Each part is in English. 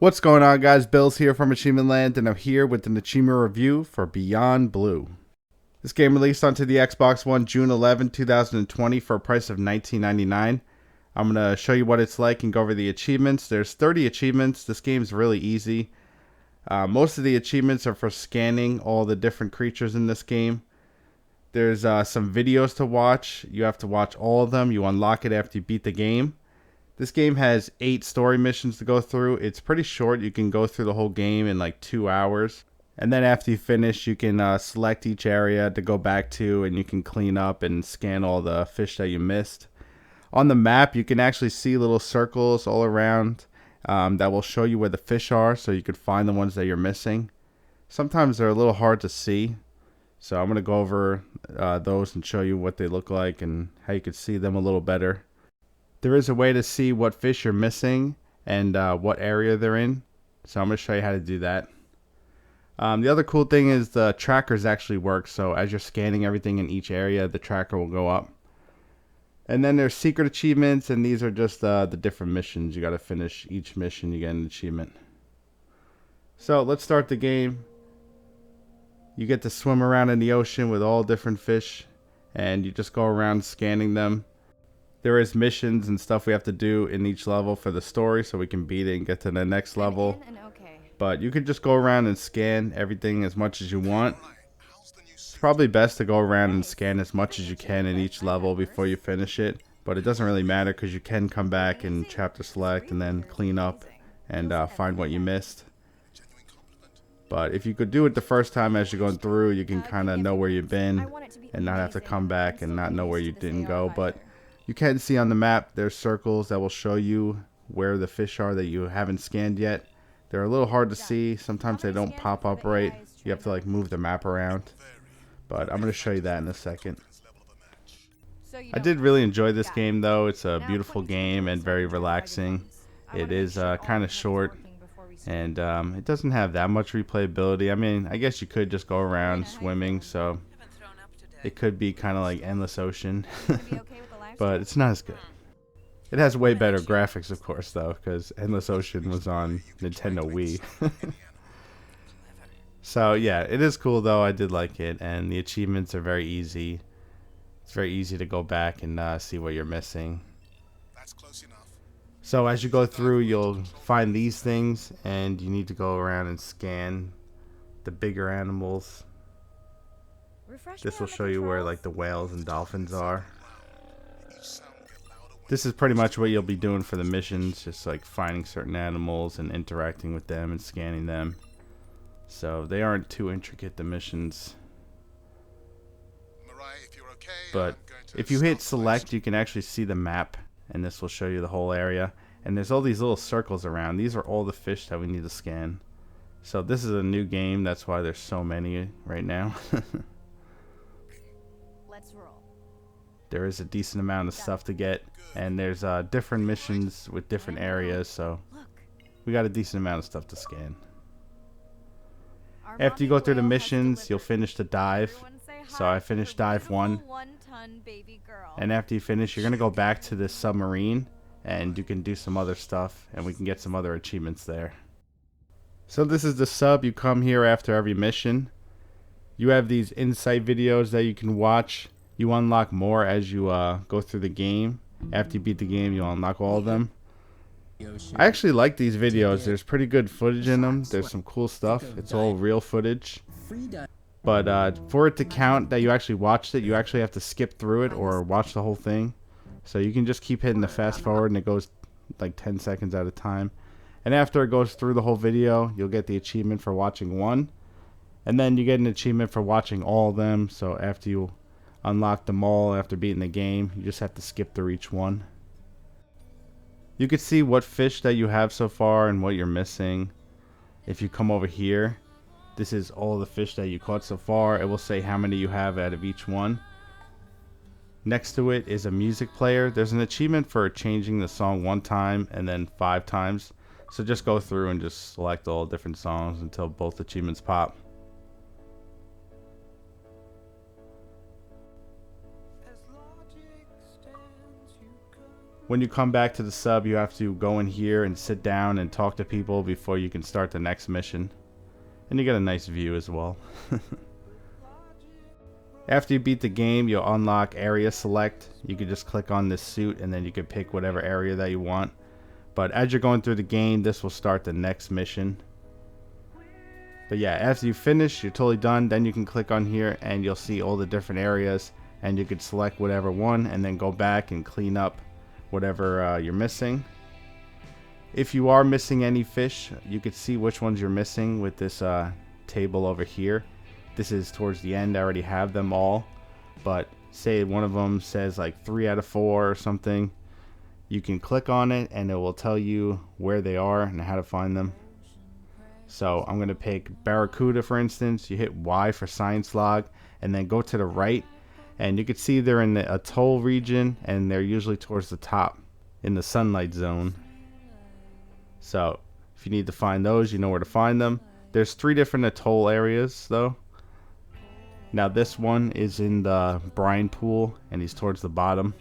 What's going on, guys? Bill's here from AchievementLand, and I'm here with an achievement review for Beyond Blue. This game released onto the Xbox One June 11, 2020 for a price of $19.99. I'm going to show you what it's like and go over the achievements. There's 30 achievements. This game's really easy. Most of the achievements are for scanning all the different creatures in this game. There's some videos to watch. You have to watch all of them. You unlock it after you beat the game. This game has 8 story missions to go through. It's pretty short. You can go through the whole game in like 2 hours. And then after you finish, you can select each area to go back to, and you can clean up and scan all the fish that you missed. On the map, you can actually see little circles all around that will show you where the fish are, so you could find the ones that you're missing. Sometimes they're a little hard to see, so I'm going to go over those and show you what they look like and how you could see them a little better. There is a way to see what fish you're missing and what area they're in. So I'm going to show you how to do that. The other cool thing is the trackers actually work. So as you're scanning everything in each area, the tracker will go up. And then there's secret achievements, and these are just the different missions. You got to finish each mission, you get an achievement. So let's start the game. You get to swim around in the ocean with all different fish, and you just go around scanning them. There is missions and stuff we have to do in each level for the story so we can beat it and get to the next level. But you can just go around and scan everything as much as you want. It's probably best to go around and scan as much as you can in each level before you finish it. But it doesn't really matter because you can come back and chapter select and then clean up and find what you missed. But if you could do it the first time as you're going through, you can kind of know where you've been and not have to come back and not know where you didn't go. But you can see on the map there's circles that will show you where the fish are that you haven't scanned yet. They're a little hard to see. Sometimes they don't pop up right. You have to like move the map around. But I'm going to show you that in a second. I did really enjoy this game though. It's a beautiful game and very relaxing. It is kind of short, and it doesn't have that much replayability. I mean, I guess you could just go around swimming, so it could be kind of like Endless Ocean. But it's not as good. It has way better graphics, of course, though, because Endless Ocean was on Nintendo Wii. So, yeah, it is cool, though. I did like it, and the achievements are very easy. It's very easy to go back and see what you're missing. So, as you go through, you'll find these things, and you need to go around and scan the bigger animals. This will show you where, like, the whales and dolphins are. This is pretty much what you'll be doing for the missions, just like finding certain animals and interacting with them and scanning them. So they aren't too intricate, the missions. But if you hit select, you can actually see the map, and this will show you the whole area. And there's all these little circles around. These are all the fish that we need to scan. So this is a new game, that's why there's so many right now. Let's roll. There is a decent amount of stuff to get, and there's different missions with different areas, so we got a decent amount of stuff to scan. After you go through the missions, you'll finish the dive. So I finished dive 1, and after you finish, you're gonna go back to this submarine, and you can do some other stuff, and we can get some other achievements there. So this is the sub. You come here after every mission. You have these insight videos that you can watch. You unlock more as you go through the game. After you beat the game, you'll unlock all of them. I actually like these videos. There's pretty good footage in them. There's some cool stuff. It's all real footage. But for it to count that you actually watched it, you actually have to skip through it or watch the whole thing. So you can just keep hitting the fast forward, and it goes like 10 seconds at a time. And after it goes through the whole video, you'll get the achievement for watching one. And then you get an achievement for watching all of them. So after you unlock them all after beating the game, you just have to skip through each one. You can see what fish that you have so far and what you're missing. If you come over here, this is all the fish that you caught so far. It will say how many you have out of each one. Next to it is a music player. There's an achievement for changing the song 1 time and then 5 times. So just go through and just select all different songs until both achievements pop. When you come back to the sub, you have to go in here and sit down and talk to people before you can start the next mission. And you get a nice view as well. After you beat the game, you'll unlock area select. You can just click on this suit and then you can pick whatever area that you want. But as you're going through the game, this will start the next mission. But yeah, after you finish, you're totally done. Then you can click on here and you'll see all the different areas. And you can select whatever one and then go back and clean up whatever you're missing. If you are missing any fish, you could see which ones you're missing with this table over here. This is towards the end. I already have them all, but say one of them says like 3 out of 4 or something, you can click on it and it will tell you where they are and how to find them. So I'm going to pick Barracuda, for instance. You hit Y for science log and then go to the right. And you can see they're in the atoll region, and they're usually towards the top in the sunlight zone. So if you need to find those, you know where to find them. There's 3 different atoll areas though. Now this one is in the brine pool, and he's towards the bottom.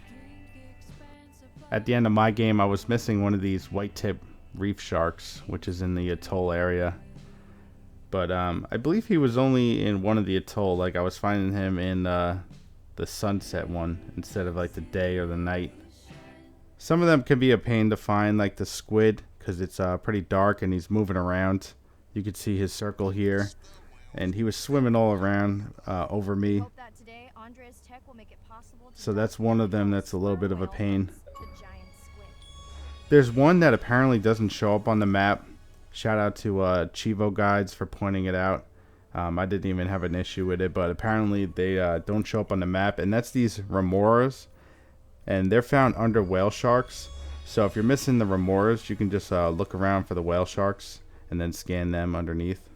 At the end of my game, I was missing one of these white-tip reef sharks, which is in the atoll area. But I believe he was only in one of the atoll. Like I was finding him in the sunset one instead of like the day or the night. Some of them can be a pain to find, like the squid, because it's pretty dark and he's moving around. You can see his circle here, and he was swimming all around over me. So that's one of them that's a little bit of a pain. There's one that apparently doesn't show up on the map. Shout out to Chivo Guides for pointing it out. I didn't even have an issue with it, but apparently they don't show up on the map, and that's these Remoras, and they're found under whale sharks. So if you're missing the Remoras, you can just look around for the whale sharks and then scan them underneath.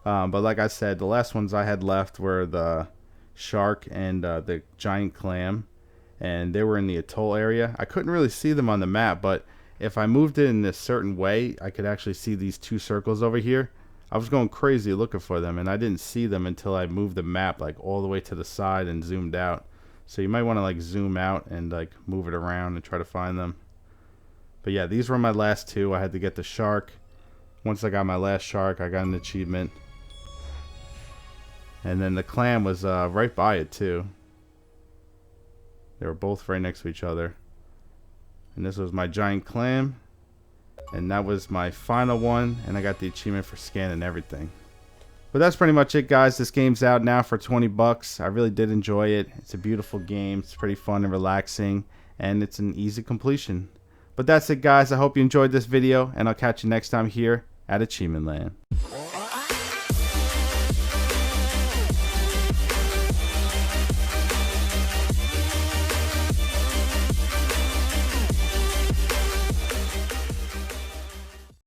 But like I said, the last ones I had left were the shark and the giant clam, and they were in the atoll area. I couldn't really see them on the map, but if I moved it in a certain way, I could actually see these 2 circles over here. I was going crazy looking for them, and I didn't see them until I moved the map like all the way to the side and zoomed out. So you might want to like zoom out and like move it around and try to find them. But yeah, these were my last 2. I had to get the shark. Once I got my last shark, I got an achievement. And then the clam was right by it too. They were both right next to each other. And this was my giant clam, and that was my final one, and I got the achievement for scanning everything. But that's pretty much it, guys. This game's out now for 20 bucks. I really did enjoy it. It's a beautiful game. It's pretty fun and relaxing, and it's an easy completion. But that's it, guys. I hope you enjoyed this video, and I'll catch you next time here at AchievementLand.